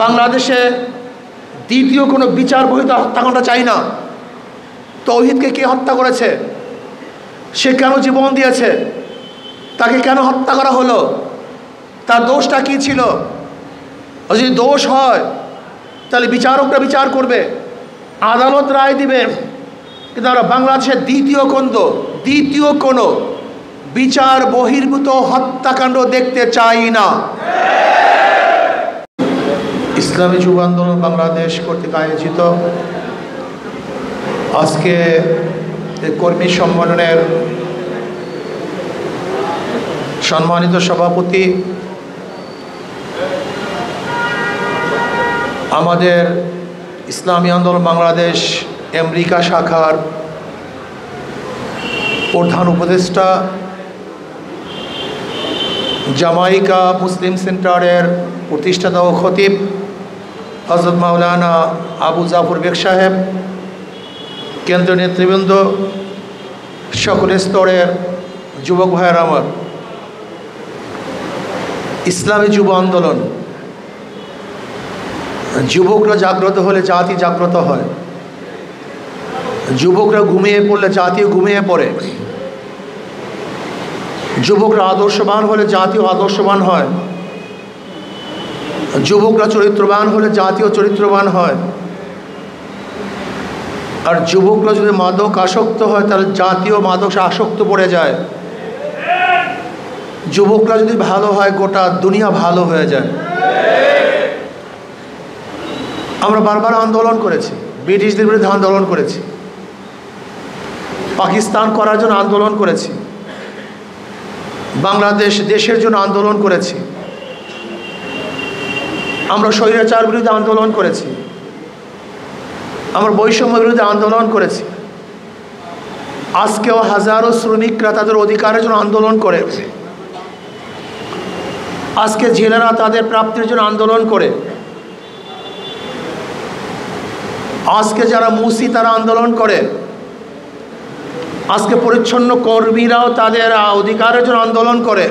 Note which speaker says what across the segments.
Speaker 1: বাংলাদেশে দ্বিতীয় কোনো বিচার বহির্ভূত হত্যাকাণ্ড চাই না। তৌহিদকে কে হত্যা করেছে? সে কেন জীবন দিয়েছে? তাকে কেন হত্যা করা হলো? তার দোষটা কি ছিল? যদি দোষ হয় তাহলে বিচারকরা বিচার করবে, আদালত রায় দিবে। কিন্তু আমরা বাংলাদেশের দ্বিতীয় কোনো বিচার বহির্ভূত হত্যাকাণ্ড দেখতে চাই না। ইসলামী যুব আন্দোলন বাংলাদেশ কর্তৃক আয়োজিত আজকে কর্মী সম্মেলনের সম্মানিত সভাপতি, আমাদের ইসলামী আন্দোলন বাংলাদেশ আমেরিকা শাখার প্রধান উপদেষ্টা, জামাইকা মুসলিম সেন্টারের প্রতিষ্ঠাতা ও খতিব হযরত মাওলানা আবু জাফর বেগ সাহেব, কেন্দ্রীয় নেতৃবৃন্দ, সকল স্তরের যুবক ভাইয়ের আমার, ইসলামী যুব আন্দোলন, যুবকরা জাগ্রত হলে জাতি জাগ্রত হয়, যুবকরা ঘুমিয়ে পড়লে জাতিও ঘুমিয়ে পড়ে, যুবকরা আদর্শবান হলে জাতিও আদর্শবান হয়, যুবকরা চরিত্রবান হলে জাতীয় চরিত্রবান হয়, আর যুবকরা যদি মাদক আসক্ত হয় তাহলে জাতীয় মাদক আসক্ত পড়ে যায়। যুবকরা যদি ভালো হয় গোটা দুনিয়া ভালো হয়ে যায়। আমরা বারবার আন্দোলন করেছি, ব্রিটিশদের বিরুদ্ধে আন্দোলন করেছি, পাকিস্তান করার জন্য আন্দোলন করেছি, বাংলাদেশ দেশের জন্য আন্দোলন করেছি, আমরা স্বৈরাচার বিরুদ্ধে আন্দোলন করেছি, আমরা বৈষম্য বিরুদ্ধে আন্দোলন করেছি। আজকেও হাজারো শ্রমিকরা তাদের অধিকারের জন্য আন্দোলন করে, আজকে জেলেরা তাদের প্রাপ্তির জন্য আন্দোলন করে, আজকে যারা মুসি তারা আন্দোলন করে, আজকে পরিচ্ছন্ন কর্মীরাও তাদের অধিকারের জন্য আন্দোলন করে,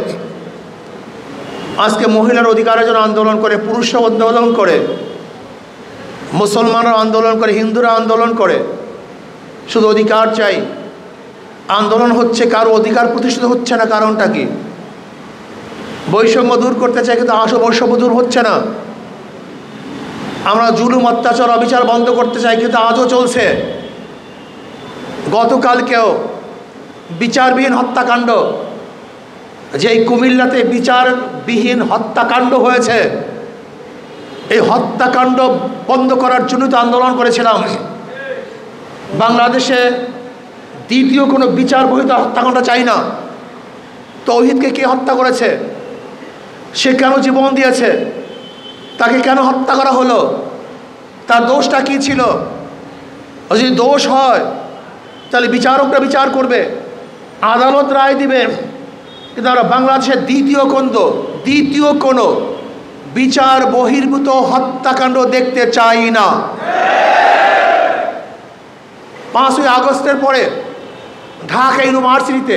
Speaker 1: আজকে মহিলার অধিকারের জন্য আন্দোলন করে, পুরুষরা আন্দোলন করে, মুসলমানরা আন্দোলন করে, হিন্দুরা আন্দোলন করে। শুধু অধিকার চাই, আন্দোলন হচ্ছে, কারো অধিকার প্রতিষ্ঠিত হচ্ছে না। কারণটা কি? বৈষম্য দূর করতে চাই কিন্তু আসল বৈষম্য দূর হচ্ছে না। আমরা জুলুম, অত্যাচার, অবিচার বন্ধ করতে চাই কিন্তু আজও চলছে। গতকালকেও বিচারবিহীন হত্যাকাণ্ড, যেই কুমিল্লাতে বিচারবিহীন হত্যাকাণ্ড হয়েছে, এই হত্যাকাণ্ড বন্ধ করার জন্য তো আন্দোলন করেছিলাম। বাংলাদেশে দ্বিতীয় কোনো বিচার বহির্ভূত হত্যাকাণ্ড চাই না। তৌহিদকে কে হত্যা করেছে? সে কেন জীবন দিয়েছে? তাকে কেন হত্যা করা হলো? তার দোষটা কি ছিল? যদি দোষ হয় তাহলে বিচারকরা বিচার করবে, আদালত রায় দিবে। কিন্তু আমরা বাংলাদেশের দ্বিতীয় কোনো বিচার বহির্ভূত হত্যাকাণ্ড দেখতে চাই না। 5ই আগস্টের পরে ঢাকা ইউনিভার্সিটিতে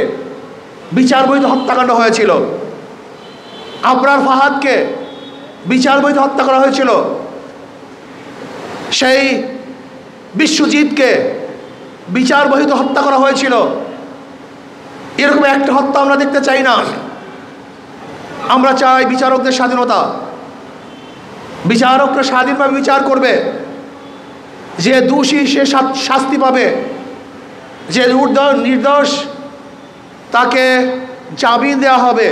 Speaker 1: বিচার বহির্ভূত হত্যাকাণ্ড হয়েছিল। আবরার ফাহাদকে বিচার বহির্ভূত হত্যা করা হয়েছিল। সেই বিশ্বজিৎকে বিচার বহির্ভূত হত্যা করা হয়েছিল। এরকম একটা হত্যা আমরা দেখতে চাই না। আমরা চাই বিচারকদের স্বাধীনতা, বিচারকরা স্বাধীনভাবে বিচার করবে। যে দোষী সে শাস্তি পাবে, যে নির্দোষ তাকে জামিন দেওয়া হবে,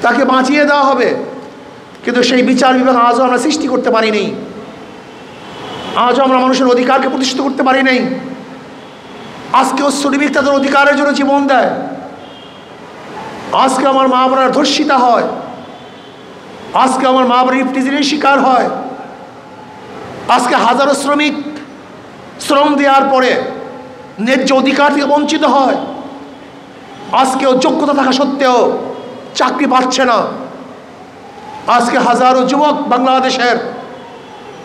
Speaker 1: তাকে বাঁচিয়ে দেওয়া হবে। কিন্তু সেই বিচার বিভাগ আজও আমরা সৃষ্টি করতে পারিনি। আজও আমরা মানুষের অধিকারকে প্রতিষ্ঠিত করতে পারি নাই। আজকেও শ্রমিক তাদের অধিকারের জন্য জীবন দেয়। আজকে আমার মা বোনেরা ধর্ষিতা হয়, আজকে আমার মা বোনের ইফটিজিংয়ের শিকার হয়। আজকে হাজারো শ্রমিক শ্রম দেওয়ার পরে ন্যায্য অধিকার থেকে বঞ্চিত হয়। আজকেও যোগ্যতা থাকা সত্ত্বেও চাকরি পাচ্ছে না। আজকে হাজারো যুবক বাংলাদেশের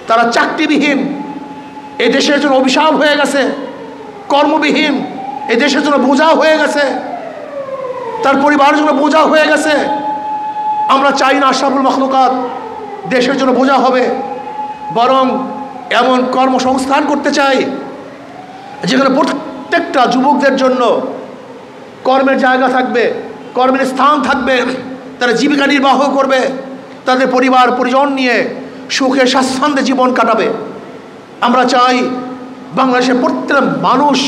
Speaker 1: তারা চাকরিবিহীন, এই দেশের জন্য অভিশাপ হয়ে গেছে। কর্মবিহীন, এই দেশের জন্য বোঝা হয়ে গেছে, তার পরিবারের জন্য বোঝা হয়ে গেছে। আমরা চাই না আশরাফুল মাখলুকাত দেশের জন্য বোঝা হবে, বরং এমন কর্মসংস্থান করতে চাই যেখানে প্রত্যেকটা যুবকদের জন্য কর্মের জায়গা থাকবে, কর্মের স্থান থাকবে, তারা জীবিকা নির্বাহ করবে, তাদের পরিবার পরিজন নিয়ে সুখে স্বাচ্ছন্দ্যে জীবন কাটাবে। আমরা চাই বাংলাদেশের প্রত্যেকটা মানুষ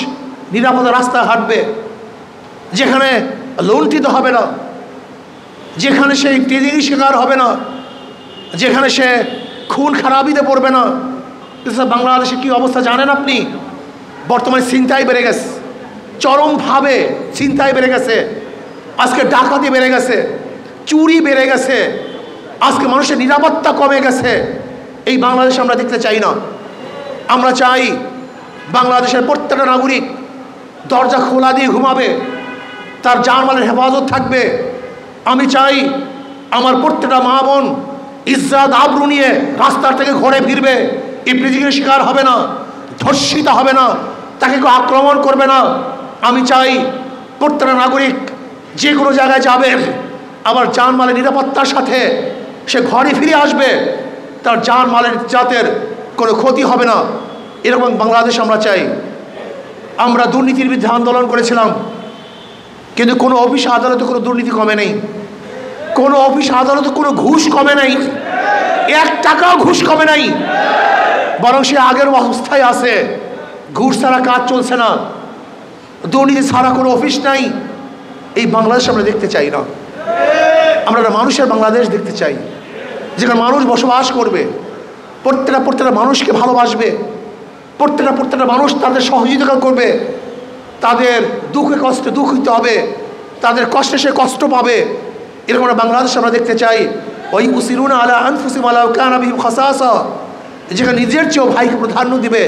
Speaker 1: নিরাপদ রাস্তায় হাঁটবে, যেখানে লুণ্ঠিত হবে না, যেখানে সে টেজিংয়ের শিকার হবে না, যেখানে সে খুন খারাপিতে পড়বে না। বাংলাদেশে কি অবস্থা জানেন আপনি? বর্তমানে ছিনতাই বেড়ে গেছে, চরমভাবে ছিনতাই বেড়ে গেছে, আজকে ডাকাতি বেড়ে গেছে, চুরি বেড়ে গেছে, আজকে মানুষের নিরাপত্তা কমে গেছে। এই বাংলাদেশ আমরা দেখতে চাই না। আমরা চাই বাংলাদেশের প্রত্যেকটা নাগরিক দরজা খোলা দিয়ে ঘুমাবে, তার জানমালের হেফাজত থাকবে। আমি চাই আমার প্রত্যেকটা মা বোন ইজ্জত আবরু নিয়ে রাস্তার থেকে ঘরে ফিরবে, ইফটিজিংয়ের শিকার হবে না, ধর্ষিত হবে না, তাকে কেউ আক্রমণ করবে না। আমি চাই প্রত্যেকটা নাগরিক যে কোনো জায়গায় যাবে আবার জানমালের নিরাপত্তার সাথে সে ঘরে ফিরে আসবে, তার জানমালের জাতের কোনো ক্ষতি হবে না। এরকম বাংলাদেশ আমরা চাই। আমরা দুর্নীতির বিরুদ্ধে আন্দোলন করেছিলাম, কিন্তু কোনো অফিস আদালতে কোনো দুর্নীতি কমে নেই, কোনো অফিস আদালতে কোনো ঘুষ কমে নাই, 1 টাকাও ঘুষ কমে নাই, বরং সে আগের অবস্থায় আছে। ঘুষ ছাড়া কাজ চলছে না, দুর্নীতি ছাড়া কোনো অফিস নাই। এই বাংলাদেশ আমরা দেখতে চাই না। আমরা একটা মানুষের বাংলাদেশ দেখতে চাই, যেখানে মানুষ বসবাস করবে, প্রত্যেকটা মানুষকে ভালোবাসবে, প্রত্যেকটা মানুষ তাদের সহযোগিতা করবে, তাদের দুঃখে কষ্টে দুঃখিত হবে, তাদের কষ্টে সে কষ্ট পাবে। এরকম একটা বাংলাদেশ আমরা দেখতে চাই। ওই উসিরুনা আলা আনফুসিহিম ওয়ালাউ কানা বিহিম খাসাসা, যেখানে নিজের চেয়েও ভাইকে প্রাধান্য দিবে।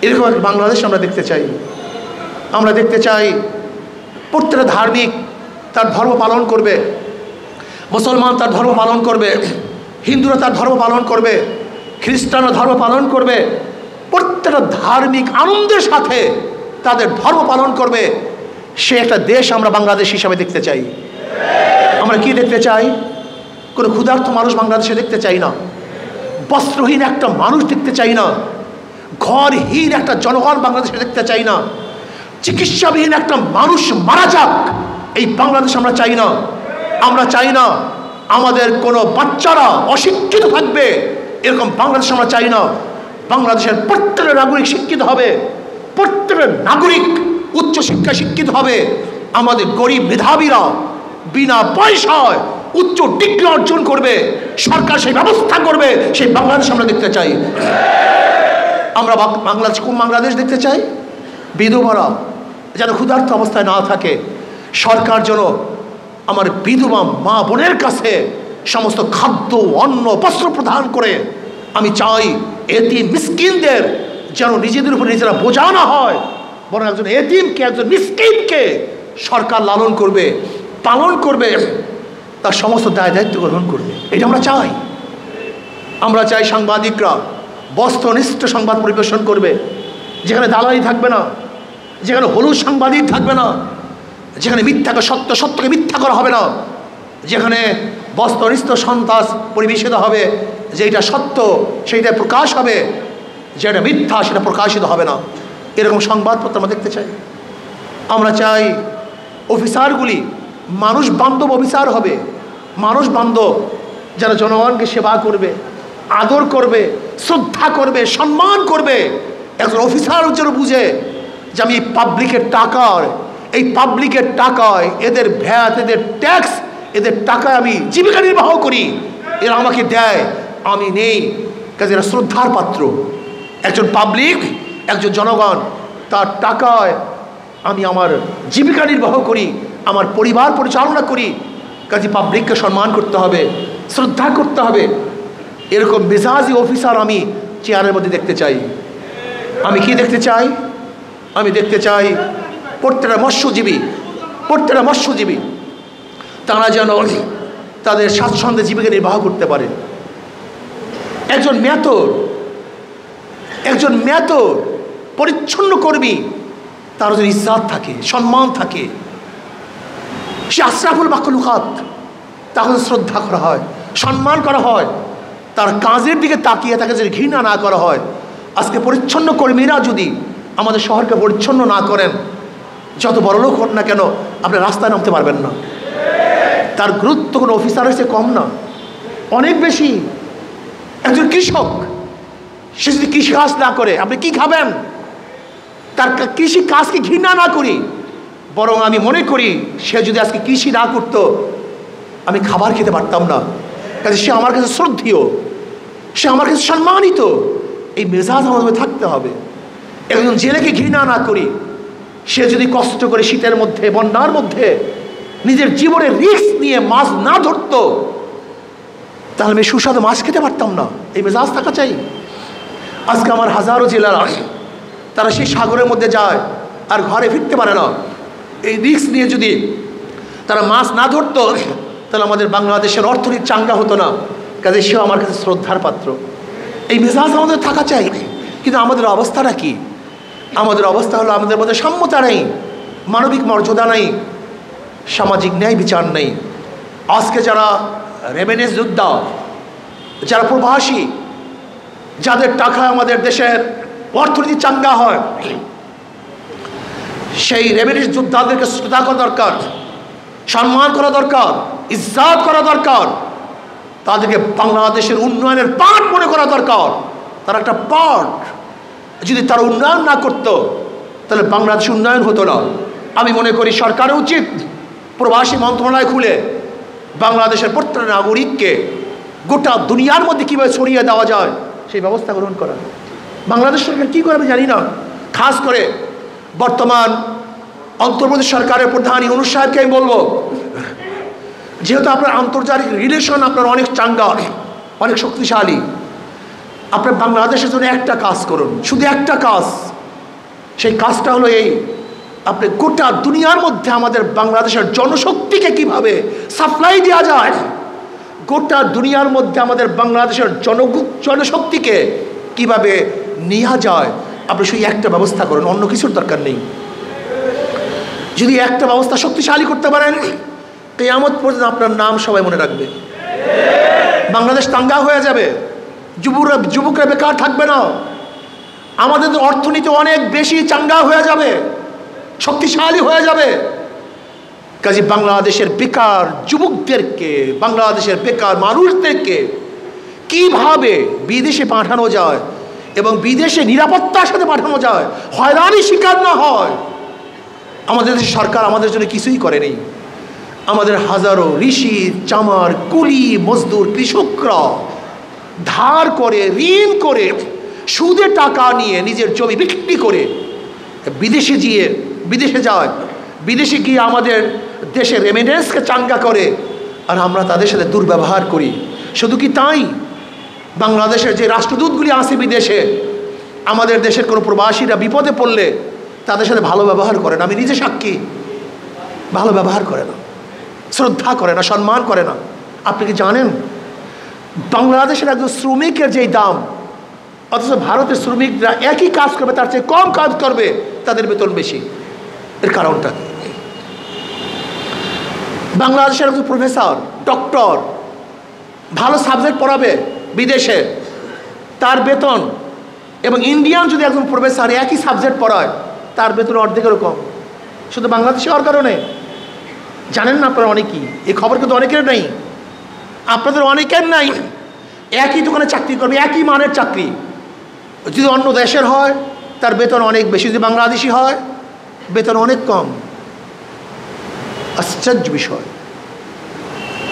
Speaker 1: এরকম একটা বাংলাদেশ আমরা দেখতে চাই। আমরা দেখতে চাই প্রত্যেকটা ধার্মিক তার ধর্ম পালন করবে, মুসলমান তার ধর্ম পালন করবে, হিন্দুরা তার ধর্ম পালন করবে, খ্রিস্টানরা ধর্ম পালন করবে। প্রত্যেকটা ধার্মিক আনন্দের সাথে তাদের ধর্ম পালন করবে। সে একটা দেশ আমরা বাংলাদেশ হিসাবে দেখতে চাই। আমরা কি দেখতে চাই? কোনো ক্ষুধার্ত মানুষ বাংলাদেশে দেখতে চাই না, বস্ত্রহীন একটা মানুষ দেখতে চাই না, ঘরহীন একটা জনগণ বাংলাদেশে দেখতে চাই না, চিকিৎসাবিহীন একটা মানুষ মারা যাক এই বাংলাদেশ আমরা চাই না। আমরা চাই না আমাদের কোনো বাচ্চারা অশিক্ষিত থাকবে, এরকম বাংলাদেশ আমরা চাই না। বাংলাদেশের প্রত্যেকটা নাগরিক শিক্ষিত হবে, প্রত্যেকটা নাগরিক উচ্চশিক্ষায় শিক্ষিত হবে। আমাদের গরিব মেধাবীরা বিনা পয়সায় উচ্চ ডিগ্রি অর্জন করবে, সরকার সেই ব্যবস্থা করবে। সেই বাংলাদেশ আমরা দেখতে চাই। আমরা বাংলাদেশ কোন বাংলাদেশ দেখতে চাই? বিধবারা যেন ক্ষুধার্ত অবস্থায় না থাকে, সরকার যেন আমার বিধবা মা বোনের কাছে সমস্ত খাদ্য অন্ন বস্ত্র প্রদান করে। আমি চাই এতিম মিসকিনদের যেন নিজেদের উপর নিজেরা বোঝা না হয়, বরং একজন এতিমকে একজন মিসকিনকে সরকার লালন করবে, পালন করবে, তার সমস্ত দায় দায়িত্ব গ্রহণ করবে। এটা আমরা চাই। আমরা চাই সাংবাদিকরা বস্তুনিষ্ঠ সংবাদ পরিবেশন করবে, যেখানে দালালি থাকবে না, যেখানে হলুদ সাংবাদিক থাকবে না, যেখানে মিথ্যাকে সত্য, সত্যকে মিথ্যা করা হবে না, যেখানে বস্তুনিষ্ঠ সন্ত্রাস পরিবেশিত হবে, যেটা সত্য সেইটা প্রকাশ হবে, যেটা মিথ্যা সেটা প্রকাশিত হবে না। এরকম সংবাদপত্র আমরা দেখতে চাই। আমরা চাই অফিসারগুলি মানুষ বান্ধব অফিসার হবে, মানুষ বান্ধব, যারা জনগণকে সেবা করবে, আদর করবে, শ্রদ্ধা করবে, সম্মান করবে। একজন অফিসার যেন বুঝে যে আমি এই পাবলিকের টাকায় এদের ভ্যাট, এদের ট্যাক্স, এদের টাকায় আমি জীবিকা নির্বাহ করি, এরা আমাকে দেয়, আমি নেই, কাজে এরা শ্রদ্ধার পাত্র। একজন পাবলিক, একজন জনগণ, তার টাকায় আমি আমার জীবিকা নির্বাহ করি, আমার পরিবার পরিচালনা করি, কাজে পাবলিককে সম্মান করতে হবে, শ্রদ্ধা করতে হবে। এরকম মেজাজি অফিসার আমি চেয়ারের মধ্যে দেখতে চাই। আমি কি দেখতে চাই? আমি দেখতে চাই প্রত্যেকটা মৎস্যজীবী তারা যেন তাদের স্বাচ্ছন্দ্যে জীবিকা নির্বাহ করতে পারে। একজন মেথর পরিচ্ছন্ন কর্মী, তার যেন ইজ্জত থাকে, সম্মান থাকে, সে আশরাফুল মাখলুকাত, তাকে শ্রদ্ধা করা হয়। সম্মান করা হয়, তার কাজের দিকে তাকিয়ে তাকে যদি ঘৃণা না করা হয়। আজকে পরিচ্ছন্ন কর্মীরা যদি আমাদের শহরকে পরিচ্ছন্ন না করেন, যত বড় লোক হোক না কেন, আপনি রাস্তায় নামতে পারবেন না। তার গুরুত্ব কোনো অফিসারের চেয়ে কম না, অনেক বেশি। একজন কৃষক, সে যদি কৃষিকাজ না করে আপনি কি খাবেন? তার কৃষি কাজকে ঘৃণা না করি, বরং আমি মনে করি সে যদি আজকে কৃষি না করতো আমি খাবার খেতে পারতাম না। কাজে সে আমার কাছে শ্রদ্ধেয়, সে আমার কাছে সম্মানিত। এই মেজাজ আমাদের থাকতে হবে। একজন জেলেকে ঘৃণা না করি, সে যদি কষ্ট করে শীতের মধ্যে, বন্যার মধ্যে নিজের জীবনের রিস্ক নিয়ে মাছ না ধরতো, তাহলে আমি সুস্বাদু মাছ খেতে পারতাম না। এই মেজাজ থাকা চাই। আজকে আমার হাজারো জেলারা তারা সেই সাগরের মধ্যে যায় আর ঘরে ফিরতে পারে না। এই রিস্ক নিয়ে যদি তারা মাছ না ধরতো, তাহলে আমাদের বাংলাদেশের অর্থনীতি চাঙ্গা হতো না। কাজে সেও আমার কাছে শ্রদ্ধার পাত্র। এই মেজাজ আমাদের থাকা চাই। কিন্তু আমাদের অবস্থাটা কি? আমাদের অবস্থা হলো আমাদের মধ্যে সাম্যতা নেই, মানবিক মর্যাদা নেই, সামাজিক ন্যায় বিচার নেই। আজকে যারা রেমিটেন্স যোদ্ধা, যারা প্রবাসী, যাদের টাকায় আমাদের দেশের অর্থনীতি চাঙ্গা হয়, সেই রেমিটেন্স যোদ্ধাদেরকে শ্রদ্ধা করা দরকার, সম্মান করা দরকার, ইজ্জত করা দরকার। তাদেরকে বাংলাদেশের উন্নয়নের পার্ট মনে করা দরকার। তারা একটা পার্ট। যদি তারা উন্নয়ন না করতো তাহলে বাংলাদেশ উন্নয়ন হতো না। আমি মনে করি সরকারের উচিত প্রবাসী মন্ত্রণালয় খুলে বাংলাদেশের প্রত্যেক নাগরিককে গোটা দুনিয়ার মধ্যে কীভাবে ছড়িয়ে দেওয়া যায় সেই ব্যবস্থা গ্রহণ করা। বাংলাদেশ সরকার কী করে আমি জানি না। খাস করে বর্তমান অন্তর্বর্তী সরকারের প্রধান ইউনূস সাহেবকে আমি বলবো, যেহেতু আপনার আন্তর্জাতিক রিলেশন আপনার অনেক চাঙ্গা, অনেক শক্তিশালী, আপনার বাংলাদেশের জন্য একটা কাজ করুন, শুধু একটা কাজ। সেই কাজটা হলো এই, আপনি গোটা দুনিয়ার মধ্যে আমাদের বাংলাদেশের জনশক্তিকে কিভাবে সাপ্লাই দেওয়া যায়, গোটা দুনিয়ার মধ্যে আমাদের বাংলাদেশের জনশক্তিকে কিভাবে নেওয়া যায়, আপনি সেই একটা ব্যবস্থা করুন, অন্য কিছুর দরকার নেই। যদি একটা ব্যবস্থা শক্তিশালী করতে পারেন, কিয়ামত পর্যন্ত আপনার নাম সবাই মনে রাখবে। বাংলাদেশ চাঙ্গা হয়ে যাবে, যুবকরা বেকার থাকবে না, আমাদের অর্থনীতি অনেক বেশি চাঙ্গা হয়ে যাবে, শক্তিশালী হয়ে যাবে। কাজে বাংলাদেশের বেকার যুবকদেরকে, বাংলাদেশের বেকার মানুষদেরকে কিভাবে বিদেশে পাঠানো যায় এবং বিদেশে নিরাপত্তার সাথে পাঠানো যায়, হয়রানির শিকার না হয়। আমাদের দেশের সরকার আমাদের জন্য কিছুই করেনি। আমাদের হাজারো ঋষি, চামার, কুলি, মজদুর, কৃষকরা ধার করে, ঋণ করে, সুদে টাকা নিয়ে নিজের জমি বিক্রি করে বিদেশে যায়। বিদেশে গিয়ে আমাদের দেশের রেমিটেন্সকে চাঙ্গা করে, আর আমরা তাদের সাথে দুর্ব্যবহার করি। শুধু কি তাই, বাংলাদেশের যে রাষ্ট্রদূতগুলি আছে বিদেশে, আমাদের দেশের কোনো প্রবাসীরা বিপদে পড়লে তাদের সাথে ভালো ব্যবহার করে না। আমি নিজে সাক্ষী, ভালো ব্যবহার করে না, শ্রদ্ধা করে না, সম্মান করে না। আপনি কি জানেন বাংলাদেশের একজন শ্রমিকের যেই দাম, অথচ ভারতের শ্রমিকরা একই কাজ করবে তার চেয়ে কম কাজ করবে, তাদের বেতন বেশি। এর কারণটা বাংলাদেশের একজন প্রফেসর, ডক্টর, ভালো সাবজেক্ট পড়াবে বিদেশে, তার বেতন, এবং ইন্ডিয়ান যদি একজন প্রফেসর একই সাবজেক্ট পড়ায় তার বেতন অর্ধেকেরও কম। শুধু বাংলাদেশে হওয়ার কারণে। জানেন না আপনারা অনেকেই, এই খবর কিন্তু অনেকের নেই, আপনাদের অনেকের নাই। একই দোকানে চাকরি করবে, একই মানের চাকরি, যদি অন্য দেশের হয় তার বেতন অনেক বেশি, যদি বাংলাদেশি হয় বেতন অনেক কম। আশ্চর্য বিষয়।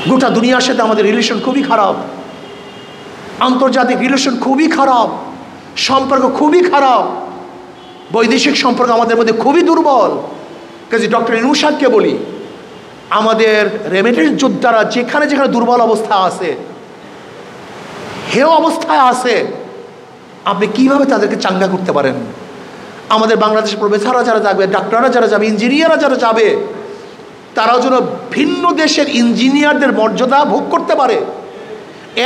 Speaker 1: গোটা দুনিয়ার সাথে আমাদের রিলেশন খুবই খারাপ, আন্তর্জাতিক রিলেশন খুবই খারাপ, সম্পর্ক খুবই খারাপ, বৈদেশিক সম্পর্ক আমাদের মধ্যে খুবই দুর্বল। কাজে ডক্টর ইউনূস সাহেবকে বলি, আমাদের রেমিটেন্স যোদ্ধারা যেখানে যেখানে দুর্বল অবস্থা আছে, হেয় অবস্থায় আছে, আপনি কিভাবে তাদেরকে চাঙ্গা করতে পারেন? আমাদের বাংলাদেশের প্রফেসররা যারা যাবে, ডাক্তাররা যারা যাবে, ইঞ্জিনিয়াররা যারা যাবে, তারাও যেন ভিন্ন দেশের ইঞ্জিনিয়ারদের মর্যাদা ভোগ করতে পারে,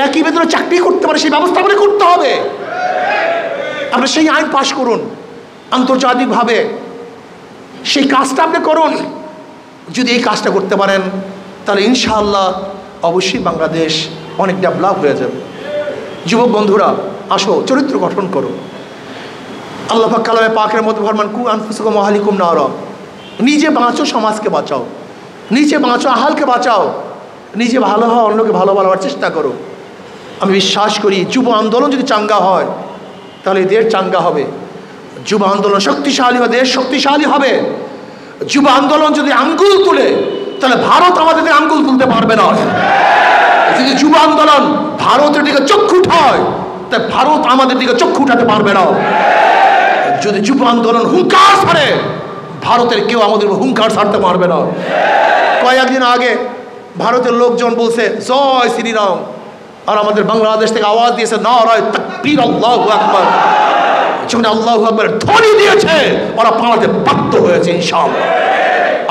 Speaker 1: একই বেতনে চাকরি করতে পারে, সেই ব্যবস্থা করে করতে হবে। আপনি সেই আইন পাশ করুন আন্তর্জাতিকভাবে, সেই কাজটা আপনি করুন। যদি এই কাজটা করতে পারেন তাহলে ইনশাআল্লাহ অবশ্যই বাংলাদেশ অনেক ডেভেলপ হয়ে যাবে। যুবক বন্ধুরা, আসো চরিত্র গঠন করো। আল্লাহ পাক কালামে পাকের মধ্যে ফরমান, কু আনফুসাকুম ওয়া আহলিকুম নারা। নিজে বাঁচো, সমাজকে বাঁচাও। নিজে বাঁচো, আহালকে বাঁচাও। নিজে ভালো হও, অন্যকে ভালো বানাবার চেষ্টা করো। আমি বিশ্বাস করি যুব আন্দোলন যদি চাঙ্গা হয় তাহলে দেশ চাঙ্গা হবে। যুব আন্দোলন শক্তিশালী হবে, দেশ শক্তিশালী হবে। যুব আন্দোলন যদি আঙ্গুল তুলে তাহলে ভারত আমাদের দিকে আঙ্গুল তুলতে পারবে না। যদি যুব আন্দোলন ভারতের দিকে চক্ষু উঠায় তাই ভারত আমাদের দিকে চক্ষু উঠাতে পারবে না। যদি যুব আন্দোলন হুঙ্কার ছাড়ে ভারতের কেউ আমাদের হুঙ্কার ছাড়তে পারবে না। কয়েকদিন আগে ভারতের লোকজন বলছে জয় শ্রীরাম, আর আমাদের বাংলাদেশ থেকে আওয়াজ দিয়েছে নারায়ে তাকবীর, আল্লাহু আকবার। যখন আল্লাহু আকবার ধ্বনি দিয়েছে ওরা পালাতে বাধ্য হয়েছে। ইনশাআল্লাহ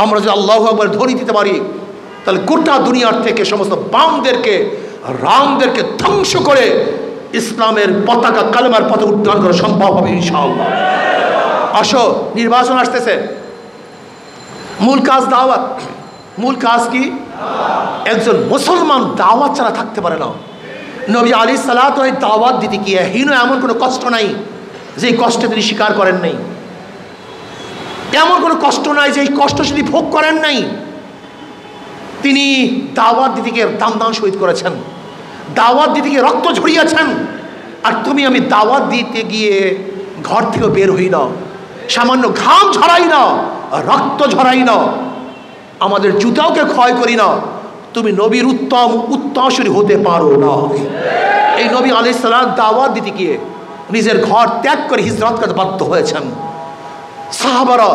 Speaker 1: আমরা যদি আল্লাহু আকবার ধ্বনি দিতে পারি তাহলে গোটা দুনিয়ার থেকে সমস্ত বামদেরকে, রামদেরকে ধ্বংস করে ইসলামের পতাকা, কালেমার পতাকা উত্তোলন করা সম্ভব হবে ইনশাআল্লাহ। আসো, নির্বাচন আসতেছে, মূল কাজ দাওয়াত। মূল কাজ কি? একজন মুসলমান দাওয়াত ছাড়া থাকতে পারে না। নবী আলাইহিস সালাতু ওয়াস দাওয়াত দিতে গিয়ে হীন এমন কোনো কষ্ট নাই যে কষ্টে তিনি স্বীকার করেন নাই। এমন কোনো কষ্ট নাই যে এই কষ্ট তিনি ভোগ করেন নাই। তিনি দাওয়াত দিতে গিয়ে দাম শহীদ করেছেন, দাওয়াত দিতে গিয়ে রক্ত ঝরিয়েছেন। আর তুমি আমি দাওয়াত দিতে গিয়ে ঘর থেকে বের হই না, সামান্য ঘাম ঝরাই না, রক্ত ঝরাই না, আমাদের জুতাওকে ক্ষয় করি না, তুমি নবীর উত্তম উত্তরসূরি হতে পারো না। এই নবী আলাইহিস সালাম দাওয়াত দিতে গিয়ে নিজের ঘর ত্যাগ করে হিজরত করতে বাধ্য হয়েছেন। সাহাবারা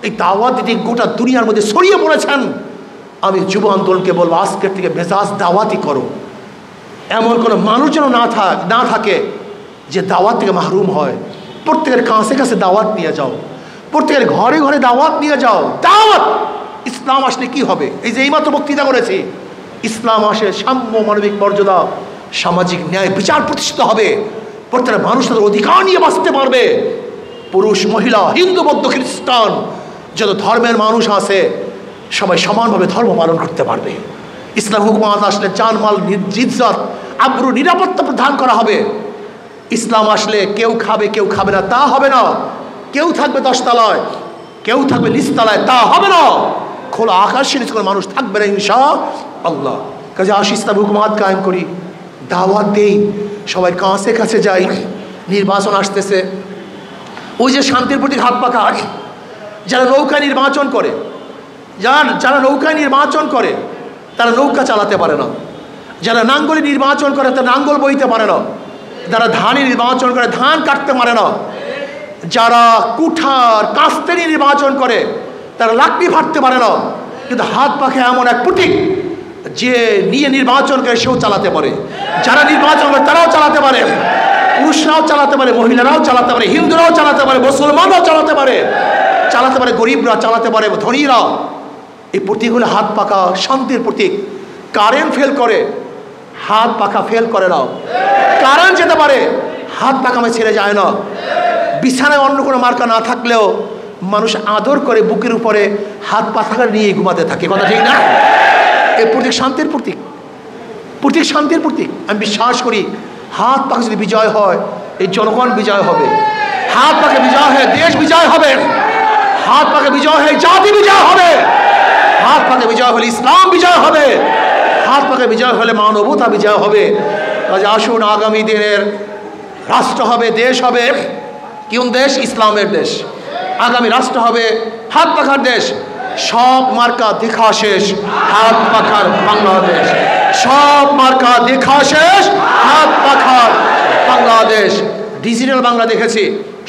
Speaker 1: এই দাওয়াত দিতে গোটা দুনিয়ার মধ্যে ছড়িয়ে পড়েছেন। আমি যুব আন্দোলনকে বলবো আজকের থেকে মেজাজ দাওয়াতই করো। এমন কোনো মানুষ যেন না থাকে যে দাওয়াত থেকে মাহরুম হয়। প্রত্যেকের কাছে কাছে দাওয়াত নিয়ে যাও, প্রত্যেকের ঘরে ঘরে দাওয়াত নিয়ে যাও। দাওয়াত ইসলাম আসলে কি হবে? এই যে এইমাত্র বক্তৃতা করেছি, ইসলাম আসে সাম্য, মানবিক মর্যাদা, সামাজিক ন্যায় বিচার প্রতিষ্ঠিত হবে। প্রত্যেকটা মানুষ তাদের অধিকার নিয়ে বাঁচতে পারবে। পুরুষ, মহিলা, হিন্দু, বৌদ্ধ, খ্রিস্টান, যত ধর্মের মানুষ আছে সবাই সমানভাবে ধর্ম পালন করতে পারবে। ইসলাম হুকুমত আসলে জানমাল, ইজ্জত, আবরু, নিরাপত্তা প্রদান করা হবে। ইসলাম আসলে কেউ খাবে কেউ খাবে না তা হবে না। কেউ থাকবে 10 তলায়, কেউ থাকবে নিচতলায়, তা হবে না। খোলা আকাশের নিচে কোনো মানুষ থাকবে না ইনশাআল্লাহ। কাজে আসি ইসলাম হুকুমত কায়েম করি, দাওয়াত দেই, সবাই কাছে কাছে যাই। নির্বাচন আসতেছে, ওই যে শান্তির প্রতি হাত পাখা, যারা নৌকা নির্বাচন করে, যারা নৌকায় নির্বাচন করে তারা নৌকা চালাতে পারে না। যারা নাঙ্গলে নির্বাচন করে তারা নাঙ্গল বইতে পারে না। যারা ধানে নির্বাচন করে ধান কাটতে পারে না। যারা কুঠার কাস্তে নির্বাচন করে তারা লাকড়ি ফাটতে পারে না। কিন্তু হাত পাখা এমন এক প্রতীক যে নিয়ে নির্বাচন করে সেও চালাতে পারে। যারা নির্বাচন করে তারাও চালাতে পারে, পুরুষরাও চালাতে পারে, মহিলারাও চালাতে পারে, হিন্দুরাও চালাতে পারে, মুসলমানরাও চালাতে পারে, গরিবরা চালাতে পারে, ধনীরা। এই প্রতীক হলো হাত পাখা, শান্তির প্রতীক। কারেন্ট ফেল করে, হাত পাখা ফেল করে না। কারেন্ট যেতে পারে, হাত পাখা আমি ছেড়ে যায় না। বিছানায় অন্য কোনো মার্কা না থাকলেও মানুষ আদর করে বুকের উপরে হাত পাখা নিয়ে ঘুমাতে থাকে, কথা ঠিক না? এই প্রতীক শান্তির প্রতীক, প্রতীক শান্তির প্রতীক। আমি বিশ্বাস করি হাত পাখা যদি বিজয় হয় এই জনগণ বিজয় হবে, হাত পাখা বিজয় হয়ে দেশ বিজয় হবে, হাত পাখা বিজয় হয়ে জাতি বিজয় হবে, হাত পাখা বিজয় হলে ইসলাম বিজয় হবে, হাত পাখা বিজয় হলে মানবতা বিজয় হবে। কাজে আসুন, আগামী দিনের রাষ্ট্র হবে, দেশ হবে কোন দেশ? ইসলামের দেশ। আগামী রাষ্ট্র হবে হাত পাখার দেশ। সব মার্কা দেখা শেষ, হাত পাখার বাংলাদেশ। সব মার্কা দেখা শেষ, হাত পাখার বাংলাদেশ। ডিজিটাল বাংলা দেখেছি,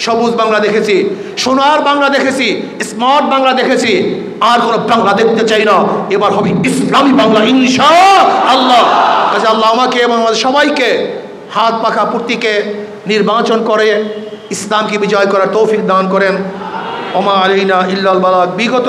Speaker 1: সবুজ বাংলা দেখেছি, সোনার বাংলা দেখেছি, স্মার্ট বাংলা দেখেছি। আর কোনো বাংলা দেখতে চাই না। এবার হবে ইসলামী বাংলা ইনশাআল্লাহ। কাজে আল্লাহ আমাকে এবং আমাদের সবাইকে হাত পাখা প্রতীকে নির্বাচন করে ইসলামকে বিজয় করার তৌফিক দান করেন। ওমা আলাইনা ইল্লাল বালাগ। বিগত